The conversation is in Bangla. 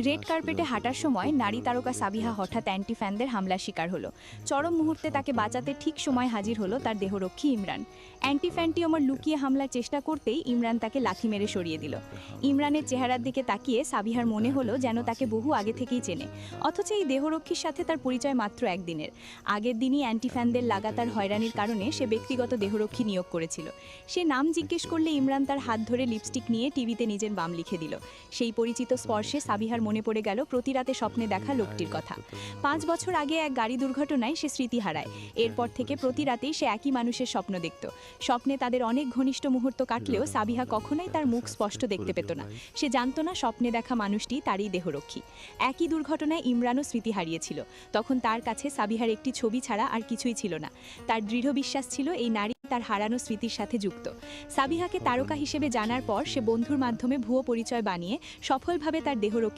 রেড কার্পেটে হাঁটার সময় নারী তারকা সাবিহা হঠাৎ অ্যান্টি ফ্যানদের হামলার শিকার হলো। চরম মুহূর্তে তাকে বাঁচাতে ঠিক সময় হাজির হলো তার দেহরক্ষী ইমরান। অ্যান্টি ফ্যানটি আমার লুকিয়ে হামলার চেষ্টা করতেই ইমরান তাকে লাথি মেরে সরিয়ে দিল। ইমরানের চেহারার দিকে তাকিয়ে সাবিহার মনে হলো যেন তাকে বহু আগে থেকেই চেনে, অথচ এই দেহরক্ষীর সাথে তার পরিচয় মাত্র একদিনের। আগের দিনই অ্যান্টি ফ্যানদের লাগাতার হয়রানির কারণে সে ব্যক্তিগত দেহরক্ষী নিয়োগ করেছিল। সে নাম জিজ্ঞেস করলে ইমরান তার হাত ধরে লিপস্টিক নিয়ে টিভিতে নিজের বাম লিখে দিল। সেই পরিচিত স্পর্শে সাবিহার মনে পড়ে গেল প্রতি রাতে স্বপ্নে দেখা লোকটির কথা। 5 বছর আগে এক গাড়ি দুর্ঘটনায় সে স্মৃতি হারায়। এরপর থেকে প্রতি রাতেই সে একই মানুষের স্বপ্ন দেখত। স্বপ্নে তাদের অনেক ঘনিষ্ঠ মুহূর্ত কাটলেও সাবিহা কখনোই তার মুখ স্পষ্ট দেখতে পেত না। সে জানত না স্বপ্নে দেখা মানুষটি তারই দেহরক্ষী। একই দুর্ঘটনায় ইমরানও স্মৃতি হারিয়েছিল। তখন তার কাছে সাবিহার একটি ছবি ছাড়া আর কিছুই ছিল না। তার দৃঢ় বিশ্বাস ছিল এই নারী তার হারানো স্মৃতির সাথে যুক্ত। সাবিহাকে তারকা হিসেবে জানার পর সে বন্ধুর মাধ্যমে ভুয়ো পরিচয় বানিয়ে সফলভাবে তার দেহরক্ষী